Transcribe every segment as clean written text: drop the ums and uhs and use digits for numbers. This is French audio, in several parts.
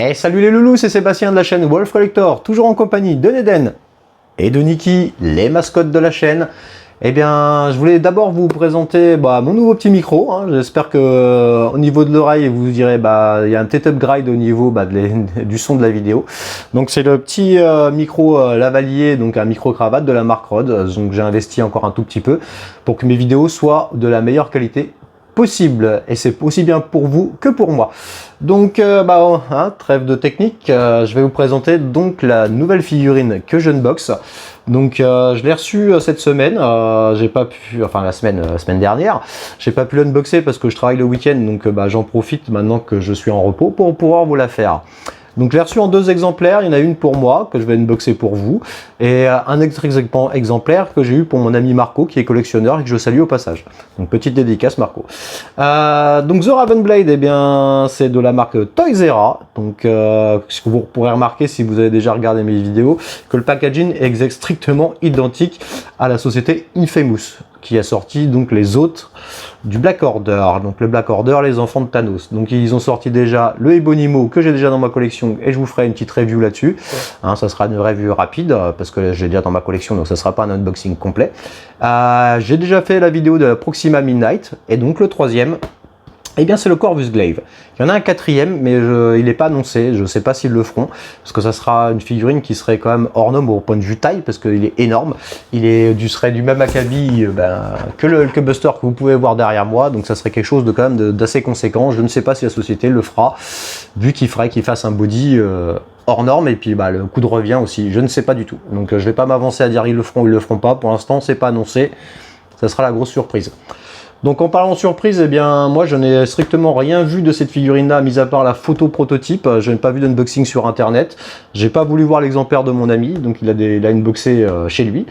Et salut les loulous, c'est Sébastien de la chaîne Wolf Collector, toujours en compagnie de Neden et de Niki, les mascottes de la chaîne. Eh bien, je voulais d'abord vous présenter mon nouveau petit micro. J'espère que au niveau de l'oreille, vous direz il y a un petit upgrade au niveau du son de la vidéo. Donc c'est le petit micro lavalier, donc un micro cravate de la marque Rode. Donc j'ai investi encore un tout petit peu pour que mes vidéos soient de la meilleure qualité possible, et c'est aussi bien pour vous que pour moi. Donc trêve de technique, je vais vous présenter donc la nouvelle figurine que j'unbox. Donc je l'ai reçue cette semaine, j'ai pas pu, enfin la semaine dernière, j'ai pas pu l'unboxer parce que je travaille le week-end, donc j'en profite maintenant que je suis en repos pour pouvoir vous la faire. Donc je l'ai reçu en 2 exemplaires, il y en a une pour moi que je vais unboxer pour vous et un autre exemplaire que j'ai eu pour mon ami Marco qui est collectionneur et que je salue au passage. Donc petite dédicace Marco. Donc The Raven Blade, eh bien c'est de la marque Toysera. Donc ce que vous pourrez remarquer si vous avez déjà regardé mes vidéos, que le packaging est strictement identique à la société Infamous qui a sorti donc les autres du Black Order, donc le Black Order, les enfants de Thanos. Donc ils ont sorti déjà le Ebonimo que j'ai déjà dans ma collection et je vous ferai une petite review là-dessus. Ça sera une review rapide parce que j'ai déjà dans ma collection, donc ça sera pas un unboxing complet. J'ai déjà fait la vidéo de la Proxima Midnight et donc le troisième, eh bien c'est le Corvus Glaive. Il y en a un quatrième, mais il n'est pas annoncé. Je ne sais pas s'ils le feront, parce que ça sera une figurine qui serait quand même hors norme au point de vue taille, parce qu'il est énorme. Il serait du même acabit que le Hulkbuster que vous pouvez voir derrière moi, donc ça serait quelque chose de quand même d'assez conséquent. Je ne sais pas si la société le fera, vu qu'il faudrait qu'il fasse un body hors norme, et puis le coût de revient aussi. Je ne sais pas du tout. Donc je ne vais pas m'avancer à dire ils le feront ou ils le feront pas. Pour l'instant, c'est pas annoncé. Ça sera la grosse surprise. Donc en parlant de surprise, eh bien moi je n'ai strictement rien vu de cette figurine là, mis à part la photo prototype. Je n'ai pas vu d'unboxing sur internet. J'ai pas voulu voir l'exemplaire de mon ami, donc il a unboxé chez lui.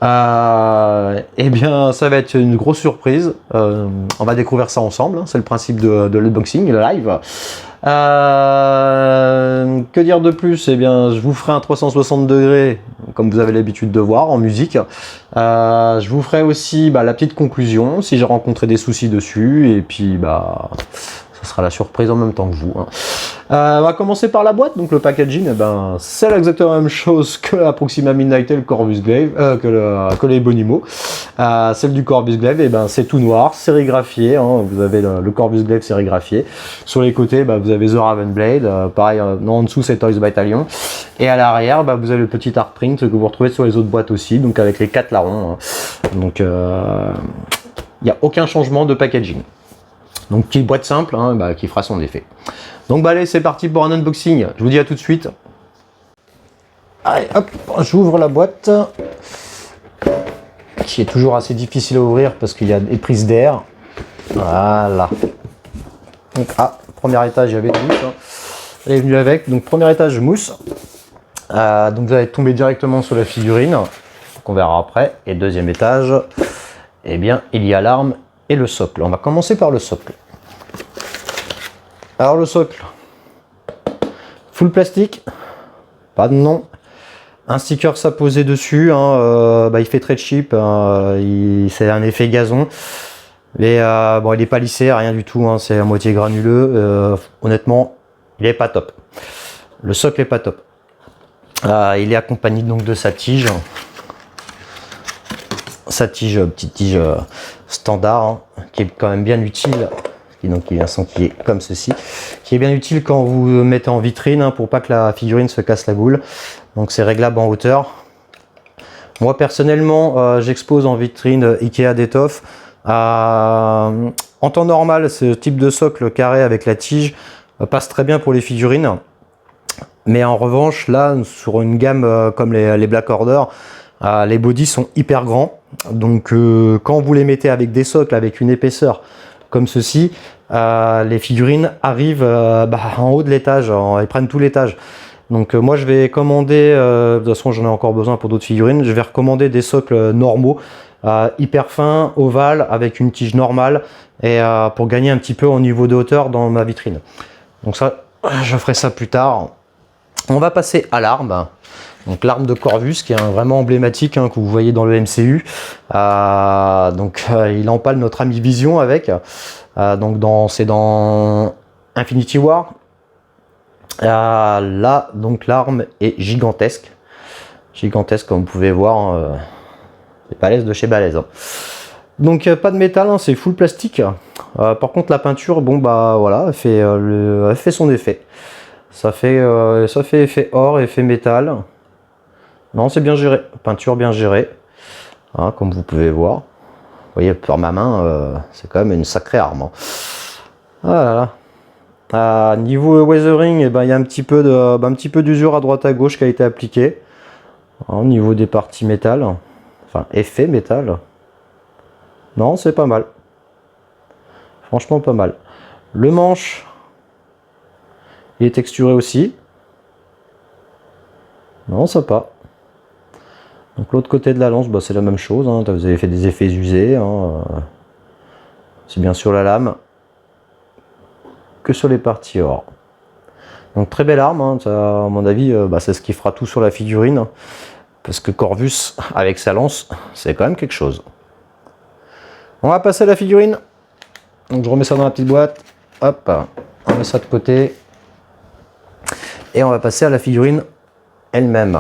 Eh bien ça va être une grosse surprise. On va découvrir ça ensemble, c'est le principe de l'unboxing, le live. Que dire de plus? Eh bien je vous ferai un 360 degrés comme vous avez l'habitude de voir en musique. Je vous ferai aussi la petite conclusion si j'ai rencontré des soucis dessus, et puis ça sera la surprise en même temps que vous. On va commencer par la boîte. Donc le packaging, c'est exactement la même chose que la Proxima Midnight et le Corvus Glaive, que les Ebonimo. Celle du Corvus Glaive, c'est tout noir, sérigraphié. Vous avez le Corvus Glaive sérigraphié. Sur les côtés, vous avez The Raven Blade. Pareil, en dessous c'est Toys Battalion. Et à l'arrière, vous avez le petit art print que vous retrouvez sur les autres boîtes aussi, donc avec les 4 larrons. Donc il n'y a aucun changement de packaging. Donc petite boîte simple qui fera son effet. Donc allez, c'est parti pour un unboxing. Je vous dis à tout de suite. Allez, hop, j'ouvre la boîte, qui est toujours assez difficile à ouvrir parce qu'il y a des prises d'air. Voilà. Donc premier étage, il y avait de mousse. Elle est venue avec. Donc premier étage mousse. Donc vous allez tomber directement sur la figurine. Donc on verra après. Et deuxième étage, eh bien il y a l'arme et le socle. On va commencer par le socle. Alors le socle, full plastique, pas de nom, un sticker ça posé dessus, il fait très cheap, c'est un effet gazon, mais il n'est pas lissé, rien du tout, c'est à moitié granuleux, honnêtement il est pas top. Le socle est pas top. Il est accompagné donc de sa tige. Petite tige standard, qui est quand même bien utile. Donc il y a un son qui est comme ceci, qui est bien utile quand vous mettez en vitrine pour pas que la figurine se casse la boule. Donc c'est réglable en hauteur. Moi personnellement, j'expose en vitrine Ikea d'étoffe. En temps normal, ce type de socle carré avec la tige passe très bien pour les figurines. Mais en revanche, là, sur une gamme comme les Black Order, les bodies sont hyper grands. Donc quand vous les mettez avec des socles avec une épaisseur comme ceci, les figurines arrivent en haut de l'étage, elles prennent tout l'étage. Donc moi je vais commander, de toute façon j'en ai encore besoin pour d'autres figurines, je vais recommander des socles normaux, hyper fins, ovales, avec une tige normale, et pour gagner un petit peu en niveau de hauteur dans ma vitrine. Donc ça, je ferai ça plus tard. On va passer à l'arme. Donc l'arme de Corvus qui est vraiment emblématique que vous voyez dans le MCU. Il empale notre ami Vision avec. C'est dans Infinity War. Là, donc l'arme est gigantesque. Gigantesque, comme vous pouvez voir. C'est balèze de chez balèze. Hein. Donc pas de métal, hein, c'est full plastique. Par contre la peinture, bon bah voilà, elle fait son effet. Ça fait effet or, effet métal. Non, c'est bien géré, peinture bien gérée. Hein, comme vous pouvez voir. Vous voyez, par ma main, c'est quand même une sacrée arme. Hein. Voilà. Niveau weathering, eh ben, il y a un petit peu d'usure à droite à gauche qui a été appliquée. Au niveau des parties métal, enfin effet métal. Non, c'est pas mal. Franchement, pas mal. Le manche, il est texturé aussi. Non, ça pas. Donc l'autre côté de la lance, bah, c'est la même chose. Hein. Vous avez fait des effets usés. Hein. C'est bien sur la lame que sur les parties or. Donc très belle arme. Hein. Ça, à mon avis, bah, c'est ce qui fera tout sur la figurine. Parce que Corvus, avec sa lance, c'est quand même quelque chose. On va passer à la figurine. Donc je remets ça dans la petite boîte. Hop, on met ça de côté. Et on va passer à la figurine elle-même.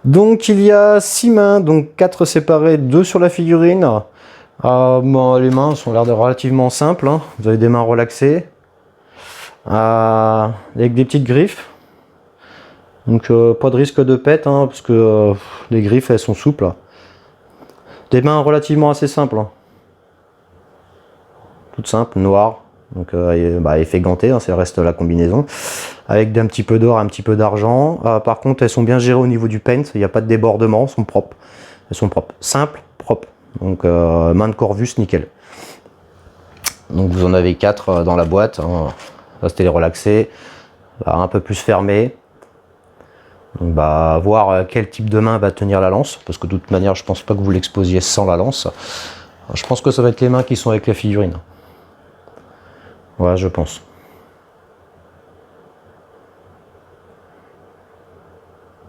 Donc il y a 6 mains, donc 4 séparées, 2 sur la figurine. Bon, les mains sont l'air de relativement simples. Hein. Vous avez des mains relaxées. Avec des petites griffes. Donc pas de risque de pète, hein, parce que les griffes elles sont souples. Des mains relativement assez simples. Hein. Toutes simples, noires. Donc effet ganté, hein, c'est le reste de la combinaison. Avec un petit peu d'or, un petit peu d'argent. Par contre, elles sont bien gérées au niveau du paint. Il n'y a pas de débordement, elles sont propres. Elles sont propres. Simples, propres. Donc main de Corvus, nickel. Donc vous en avez 4 dans la boîte. Hein. Là, c'était les relaxés. Là, un peu plus fermé. Donc voir quel type de main va tenir la lance. Parce que de toute manière, je pense pas que vous l'exposiez sans la lance. Je pense que ça va être les mains qui sont avec la figurine. Ouais, je pense.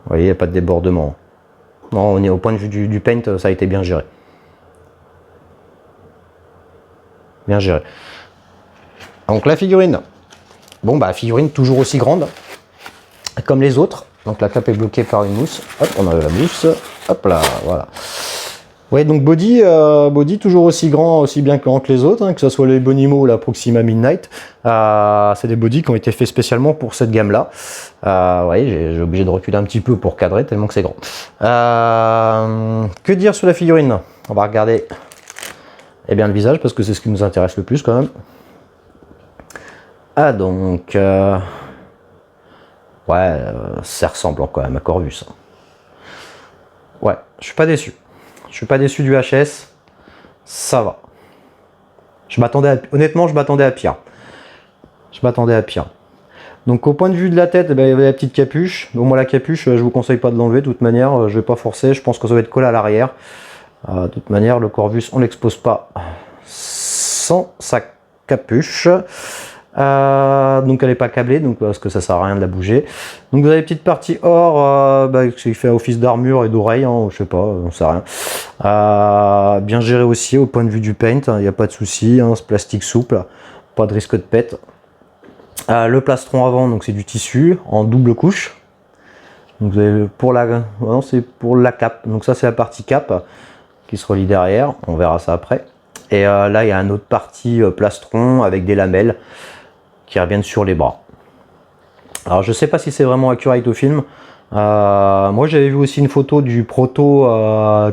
Vous voyez, il n'y a pas de débordement. Non, on est au point de vue du paint, ça a été bien géré. Bien géré. Donc la figurine. Bon, figurine toujours aussi grande. Comme les autres. Donc la cape est bloquée par une mousse. Hop, on a la mousse. Hop là, voilà. Ouais, donc body toujours aussi grand, aussi bien grand que les autres, hein, que ce soit les Bonimo ou la Proxima Midnight. C'est des bodies qui ont été faits spécialement pour cette gamme-là. Ouais, j'ai obligé de reculer un petit peu pour cadrer tellement que c'est grand. Que dire sur la figurine? On va regarder le visage parce que c'est ce qui nous intéresse le plus quand même. Donc... ouais, ça ressemble quand même à Corvus. Ouais, je suis pas déçu. Je suis pas déçu du HS. Ça va. Honnêtement, je m'attendais à pire. Donc au point de vue de la tête, il y avait la petite capuche. Donc moi la capuche, je vous conseille pas de l'enlever de toute manière. Je vais pas forcer. Je pense que ça va être collé à l'arrière. De toute manière, le Corvus, on l'expose pas sans sa capuche. Donc elle n'est pas câblée, donc parce que ça sert à rien de la bouger. Donc vous avez une petite partie or qui fait office d'armure et d'oreille, hein, je sais pas, on sait rien. Bien géré aussi au point de vue du paint, il n'y a pas de souci, hein, c'est plastique souple, pas de risque de pète. Le plastron avant, donc c'est du tissu en double couche. Donc vous avez c'est pour la cape, donc ça c'est la partie cape qui se relie derrière, on verra ça après. Et là il y a une autre partie plastron avec des lamelles qui reviennent sur les bras. Alors je sais pas si c'est vraiment accurate au film. Moi j'avais vu aussi une photo du proto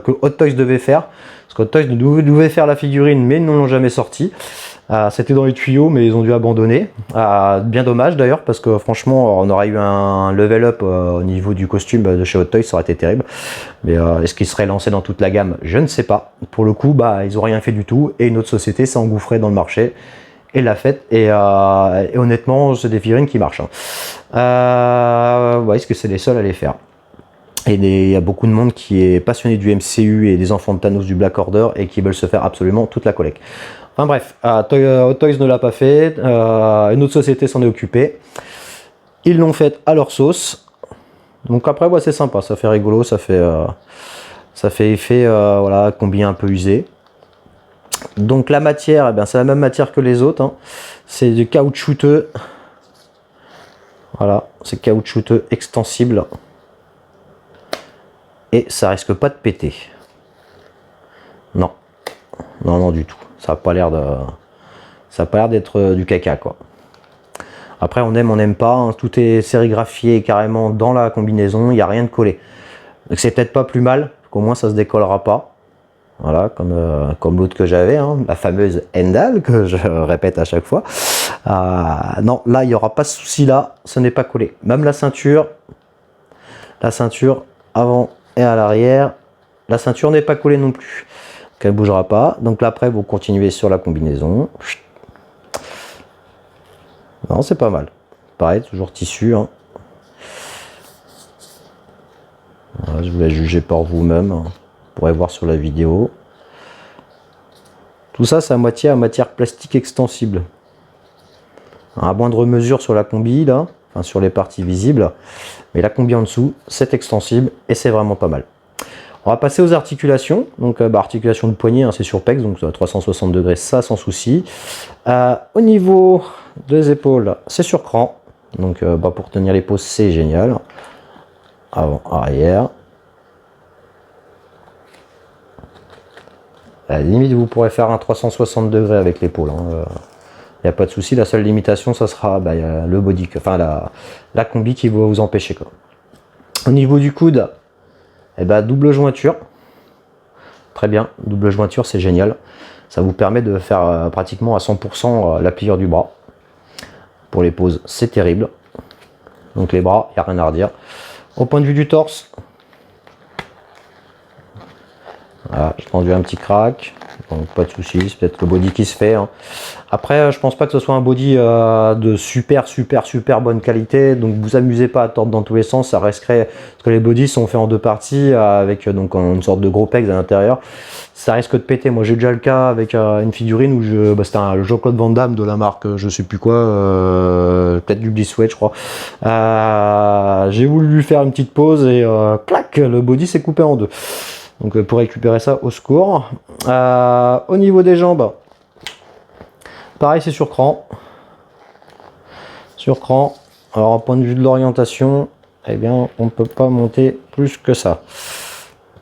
que Hot Toys devait faire. Parce que Hot Toys devait faire la figurine mais ils ne l'ont jamais sorti. C'était dans les tuyaux mais ils ont dû abandonner. Bien dommage d'ailleurs parce que franchement on aurait eu un level up au niveau du costume de chez Hot Toys, ça aurait été terrible. Mais est-ce qu'il serait lancé dans toute la gamme? Je ne sais pas. Pour le coup ils n'ont rien fait du tout et une autre société s'est engouffrée dans le marché. Et l'a fait et honnêtement c'est des figurines qui marchent. Est-ce que c'est les seuls à les faire? Et il y a beaucoup de monde qui est passionné du MCU et des enfants de Thanos du Black Order et qui veulent se faire absolument toute la collecte. Enfin bref, Hot Toys ne l'a pas fait, une autre société s'en est occupée. Ils l'ont fait à leur sauce. Donc après c'est sympa, ça fait rigolo, ça fait effet combi un peu usé. Donc la matière, c'est la même matière que les autres, hein. C'est du caoutchouteux. Voilà, c'est caoutchouteux, extensible. Et ça risque pas de péter. Non. Non, non, du tout. Ça n'a pas l'air de... Ça n'a pas l'air d'être du caca, quoi. Après, on aime, on n'aime pas. Hein. Tout est sérigraphié carrément dans la combinaison. Il n'y a rien de collé. Donc c'est peut-être pas plus mal. Qu'au moins, ça se décollera pas. Voilà, comme l'autre que j'avais, hein, la fameuse Endal, que je répète à chaque fois. Non, là, il n'y aura pas de souci là. Ce n'est pas collé. Même la ceinture avant et à l'arrière, la ceinture n'est pas collée non plus. Donc, elle ne bougera pas. Donc là, après, vous continuez sur la combinaison. Non, c'est pas mal. Pareil, toujours tissu. Hein. Voilà, je vous laisse juger par vous-même. Vous pourrez voir sur la vidéo. Tout ça, c'est à matière plastique extensible. À moindre mesure sur la combi, là, enfin sur les parties visibles. Mais la combi en dessous, c'est extensible et c'est vraiment pas mal. On va passer aux articulations. Donc, articulation de poignet, hein, c'est sur PEX, donc à 360 degrés, ça sans souci. Au niveau des épaules, c'est sur cran. Donc, pour tenir les poses, c'est génial. Avant, arrière. À la limite, vous pourrez faire un 360 degrés avec l'épaule. Il n'y a pas de souci. La seule limitation, ça sera le body, enfin la combi qui va vous empêcher. Quoi. Au niveau du coude, double jointure. Très bien, double jointure, c'est génial. Ça vous permet de faire pratiquement à 100% la pliure du bras. Pour les poses, c'est terrible. Donc les bras, il n'y a rien à redire. Au point de vue du torse, voilà, j'ai tendu un petit crack, donc pas de soucis, c'est peut-être le body qui se fait. Hein. Après, je pense pas que ce soit un body de super bonne qualité, donc vous amusez pas à tordre dans tous les sens, ça resterait, parce que les bodys sont faits en deux parties, avec donc une sorte de gros pegs à l'intérieur, ça risque de péter. Moi j'ai déjà le cas avec une figurine où c'était le Jean-Claude Van Damme de la marque, je sais plus quoi, peut-être du Blissway je crois. J'ai voulu lui faire une petite pause et clac, le body s'est coupé en deux. Donc pour récupérer ça, au secours. Au niveau des jambes, pareil, c'est sur cran. Sur cran. Alors, au point de vue de l'orientation, eh bien, on ne peut pas monter plus que ça.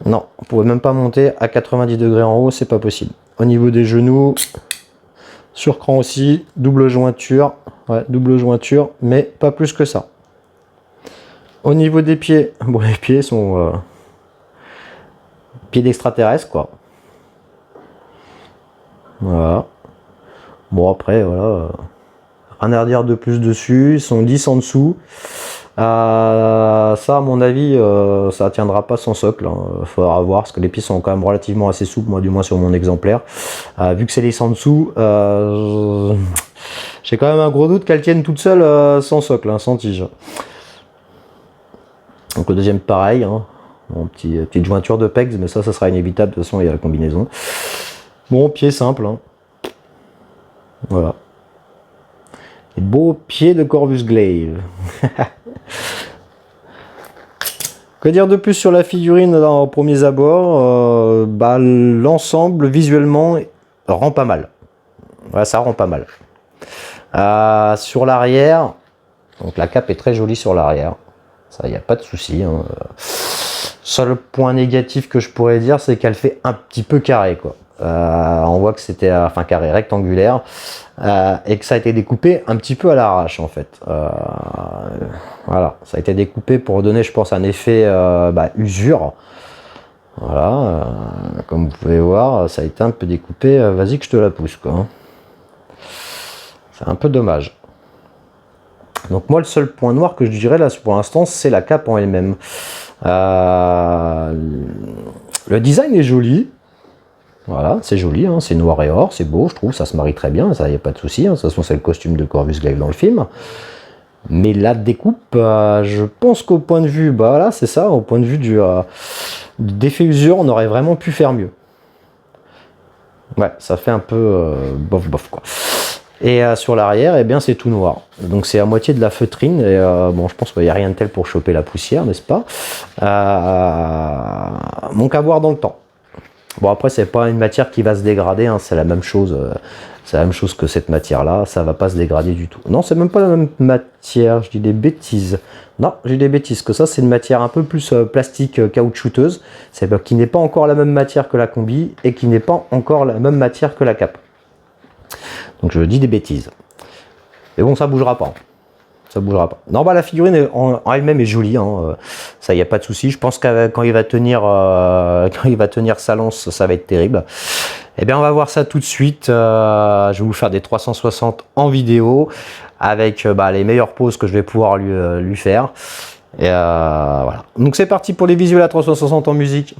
Non, on ne pouvait même pas monter à 90 degrés en haut, c'est pas possible. Au niveau des genoux, sur cran aussi, double jointure. Ouais, double jointure, mais pas plus que ça. Au niveau des pieds, bon, les pieds sont pieds d'extraterrestre, quoi. Voilà. Bon, après, voilà. Un air dire de plus dessus, ils sont lisses en dessous. Ça, à mon avis, ça tiendra pas sans socle. Il faudra voir, parce que les pieds sont quand même relativement assez souples, moi du moins sur mon exemplaire. Vu que c'est lisse en dessous, j'ai quand même un gros doute qu'elles tiennent toutes seules sans socle, hein, sans tige. Donc le deuxième, pareil. Hein. Bon, petite jointure de pegs, mais ça sera inévitable, de toute façon, il y a la combinaison. Bon, pied simple. Hein. Voilà. Et beau pied de Corvus Glaive. Que dire de plus sur la figurine aux premiers abords? L'ensemble, visuellement, rend pas mal. Voilà, ça rend pas mal. Sur l'arrière, donc la cape est très jolie sur l'arrière. Ça, il n'y a pas de souci. Hein. Seul point négatif que je pourrais dire, c'est qu'elle fait un petit peu carré, quoi. On voit que c'était carré rectangulaire et que ça a été découpé un petit peu à l'arrache en fait. Voilà, ça a été découpé pour donner, je pense, un effet usure. Voilà, comme vous pouvez voir, ça a été un peu découpé. Vas-y que je te la pousse, quoi. Hein. C'est un peu dommage. Donc moi, le seul point noir que je dirais là pour l'instant, c'est la cape en elle-même. Le design est joli. Voilà, c'est joli, hein, c'est noir et or, c'est beau, je trouve, ça se marie très bien, ça, y a pas de souci. Hein, de toute façon, c'est le costume de Corvus Glaive dans le film. Mais la découpe, je pense qu'au point de vue, voilà, c'est ça, au point de vue du d'effet usure, on aurait vraiment pu faire mieux. Ouais, ça fait un peu bof bof quoi. Et sur l'arrière, eh bien, c'est tout noir. Donc c'est à moitié de la feutrine. Et bon, je pense qu'il n'y a rien de tel pour choper la poussière, n'est-ce pas? Donc à voir dans le temps. Bon, après, c'est pas une matière qui va se dégrader, hein, c'est la même chose. C'est la même chose que cette matière-là, ça va pas se dégrader du tout. Non, c'est même pas la même matière, je dis des bêtises. Non, j'ai des bêtises, que ça c'est une matière un peu plus plastique caoutchouteuse, c'est qui n'est pas encore la même matière que la combi et qui n'est pas encore la même matière que la cape. Donc je dis des bêtises. Mais bon, ça bougera pas. Ça bougera pas. Non, bah la figurine en elle-même est jolie, hein. Ça y a pas de souci. Je pense que quand il va tenir sa lance, ça va être terrible. Eh bien, on va voir ça tout de suite. Je vais vous faire des 360 en vidéo avec les meilleures poses que je vais pouvoir lui faire. Et voilà. Donc c'est parti pour les visuels à 360 en musique.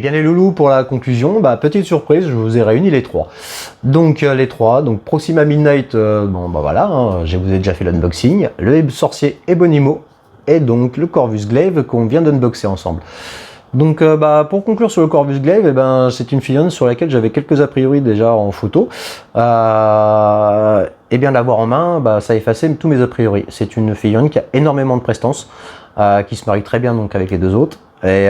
bien les loulous, pour la conclusion, bah, petite surprise, je vous ai réuni les trois. Donc les trois, donc Proxima Midnight, bon bah voilà, hein, je vous ai déjà fait l'unboxing, le sorcier Ebonimo, et donc le Corvus Glaive qu'on vient d'unboxer ensemble. Donc bah, pour conclure sur le Corvus Glaive, eh ben, c'est une figurine sur laquelle j'avais quelques a priori déjà en photo. Et bien l'avoir en main, bah, ça a effacé tous mes a priori. C'est une figurine qui a énormément de prestance, qui se marie très bien donc avec les deux autres, et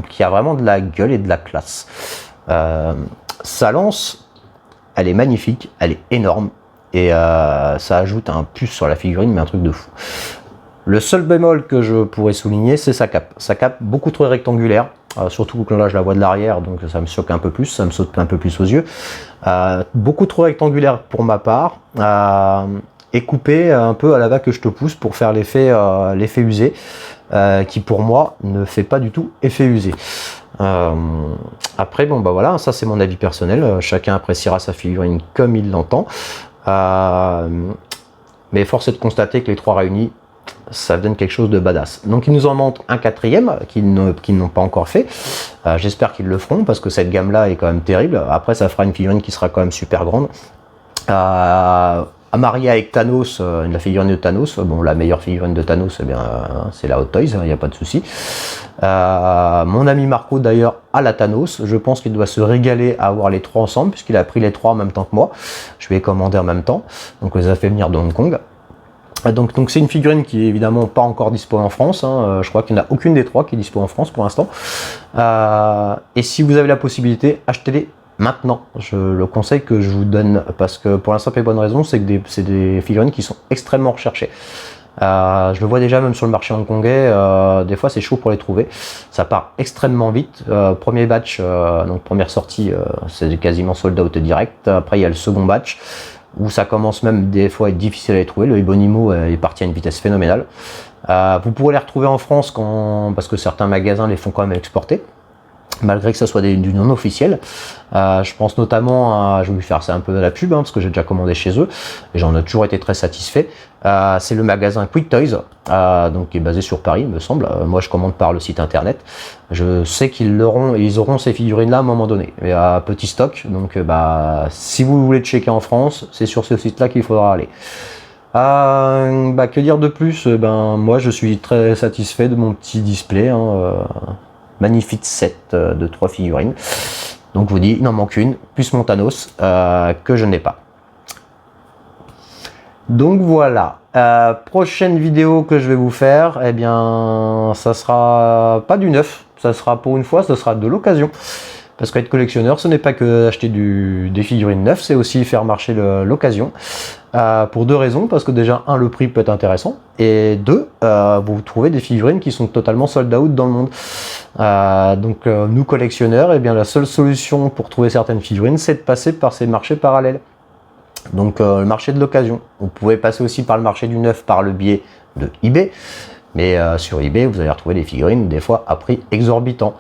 qui a vraiment de la gueule et de la classe. Sa lance, elle est magnifique, elle est énorme, et ça ajoute un plus sur la figurine, mais un truc de fou. Le seul bémol que je pourrais souligner, c'est sa cape. Sa cape beaucoup trop rectangulaire, surtout que là je la vois de l'arrière, donc ça me choque un peu plus, ça me saute un peu plus aux yeux. Beaucoup trop rectangulaire pour ma part, et coupée un peu à la va que je te pousse pour faire l'effet usé, qui pour moi ne fait pas du tout effet usé. Après bon bah voilà, ça c'est mon avis personnel, chacun appréciera sa figurine comme il l'entend. Mais force est de constater que les trois réunis, ça donne quelque chose de badass. Donc il nous en manque un quatrième qu'ils n'ont pas encore fait. J'espère qu'ils le feront parce que cette gamme là est quand même terrible. Après ça fera une figurine qui sera quand même super grande. À marier avec Thanos, la figurine de Thanos, bon la meilleure figurine de Thanos, eh bien c'est la Hot Toys, il n'y a pas de souci. Mon ami Marco d'ailleurs a la Thanos, je pense qu'il doit se régaler à avoir les trois ensemble puisqu'il a pris les trois en même temps que moi. Je lui ai commandé en même temps, donc on les a fait venir de Hong Kong. Donc c'est une figurine qui est évidemment pas encore dispo en France, hein. Je crois qu'il n'y en a aucune des trois qui est dispo en France pour l'instant. Et si vous avez la possibilité, achetez-les maintenant. Le conseil que je vous donne, parce que pour la simple et bonne raison, c'est que c'est des figurines qui sont extrêmement recherchées. Je le vois déjà même sur le marché hongkongais, des fois c'est chaud pour les trouver. Ça part extrêmement vite. Premier batch, donc première sortie, c'est quasiment sold out direct. Après il y a le second batch, où ça commence même des fois à être difficile à les trouver. Le Ebonimo est parti à une vitesse phénoménale. Vous pourrez les retrouver en France parce que certains magasins les font quand même exporter, malgré que ça soit du non officiel. Je pense notamment à, je vais lui faire ça un peu de la pub, hein, parce que j'ai déjà commandé chez eux et j'en ai toujours été très satisfait. C'est le magasin Quick Toys, donc qui est basé sur Paris, me semble. Moi je commande par le site internet. Je sais qu'ils auront ces figurines là à un moment donné, mais à petit stock. Donc si vous voulez checker en France, c'est sur ce site là qu'il faudra aller. Que dire de plus? Moi je suis très satisfait de mon petit display, hein, magnifique set de 3 figurines. Donc je vous dis, il en manque une, plus mon Thanos, que je n'ai pas. Donc voilà, prochaine vidéo que je vais vous faire, eh bien ça sera pas du neuf, ça sera pour une fois, ça sera de l'occasion. Parce qu'être collectionneur, ce n'est pas que acheter des figurines neuves, c'est aussi faire marcher l'occasion. Pour deux raisons, parce que déjà, un, le prix peut être intéressant, et deux, vous trouvez des figurines qui sont totalement sold out dans le monde. Nous collectionneurs, eh bien, la seule solution pour trouver certaines figurines, c'est de passer par ces marchés parallèles. Donc le marché de l'occasion. Vous pouvez passer aussi par le marché du neuf par le biais de eBay. Mais sur eBay, vous allez retrouver des figurines des fois à prix exorbitant.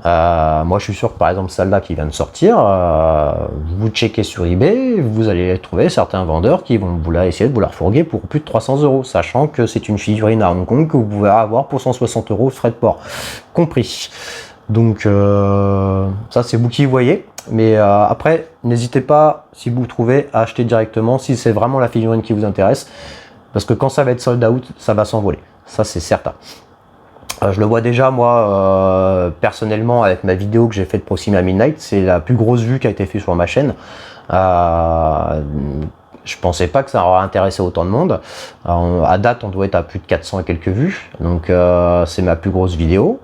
Moi, je suis sûr que par exemple celle-là qui vient de sortir, vous checkez sur eBay, vous allez trouver certains vendeurs qui vont essayer de vous la refourguer pour plus de 300 €, sachant que c'est une figurine à Hong Kong que vous pouvez avoir pour 160 € frais de port compris. Donc ça c'est vous qui voyez. Mais après, n'hésitez pas, si vous trouvez, à acheter directement si c'est vraiment la figurine qui vous intéresse. Parce que quand ça va être sold out, ça va s'envoler. Ça, c'est certain. Je le vois déjà, moi, personnellement, avec ma vidéo que j'ai faite de Proxima Midnight. C'est la plus grosse vue qui a été faite sur ma chaîne. Je pensais pas que ça aurait intéressé autant de monde. À date, on doit être à plus de 400 et quelques vues. Donc, c'est ma plus grosse vidéo.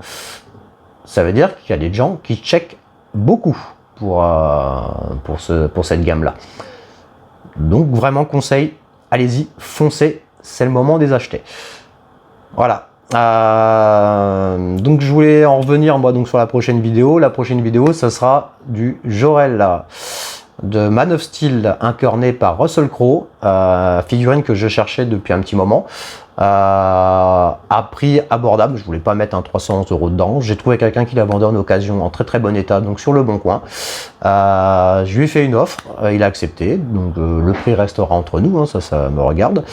Ça veut dire qu'il y a des gens qui checkent beaucoup pour cette gamme-là. Donc, vraiment, conseil, allez-y, foncez. C'est le moment de les acheter. Voilà. Donc je voulais en revenir moi donc sur la prochaine vidéo. La prochaine vidéo, ça sera du Jor-El de Man of Steel incarné par Russell Crowe, figurine que je cherchais depuis un petit moment, à prix abordable. Je voulais pas mettre un 300 € dedans. J'ai trouvé quelqu'un qui la vendait en occasion en très bon état, donc sur le bon coin. Je lui ai fait une offre, il a accepté, donc le prix restera entre nous, hein, ça me regarde.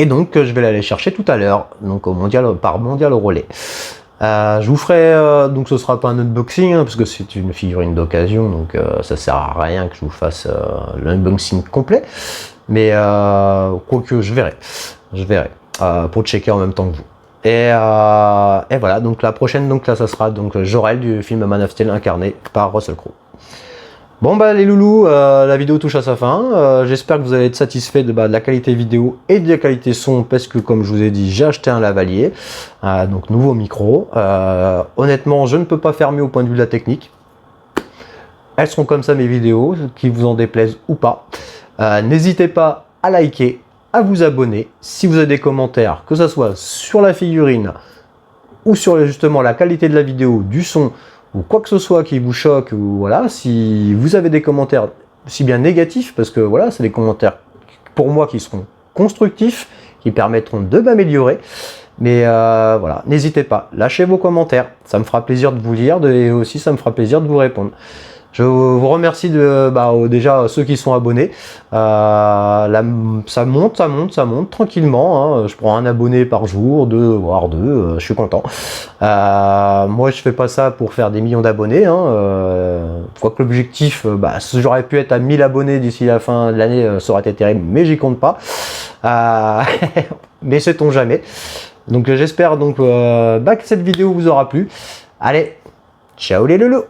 Et donc je vais l'aller chercher tout à l'heure, donc par Mondial au relais. Je vous ferai, donc ce sera pas un unboxing, hein, parce que c'est une figurine d'occasion, donc ça sert à rien que je vous fasse l'unboxing complet. Mais quoique je verrai pour checker en même temps que vous. Et voilà, donc la prochaine, donc là ça sera donc Jor-El du film Man of Steel incarné par Russell Crowe. Bon bah les loulous, la vidéo touche à sa fin. J'espère que vous allez être satisfait de la qualité vidéo et de la qualité son, parce que comme je vous ai dit, j'ai acheté un lavalier, donc nouveau micro. Honnêtement, je ne peux pas faire mieux au point de vue de la technique. Elles sont comme ça mes vidéos, qui vous en déplaisent ou pas. N'hésitez pas à liker, à vous abonner. Si vous avez des commentaires, que ce soit sur la figurine ou sur justement la qualité de la vidéo, du son, ou quoi que ce soit qui vous choque, ou voilà, si vous avez des commentaires si bien négatifs, parce que voilà, c'est des commentaires pour moi qui seront constructifs, qui permettront de m'améliorer. Mais voilà, n'hésitez pas, lâchez vos commentaires, ça me fera plaisir de vous lire et aussi ça me fera plaisir de vous répondre. Je vous remercie déjà ceux qui sont abonnés. Ça monte tranquillement. Hein. Je prends un abonné par jour, 2 voire 2. Je suis content. Moi, je fais pas ça pour faire des millions d'abonnés. Hein. Je crois que l'objectif, j'aurais pu être à 1000 abonnés d'ici la fin de l'année, ça aurait été terrible, mais j'y compte pas. Mais sait-on jamais. Donc j'espère que cette vidéo vous aura plu. Allez, ciao les loulous.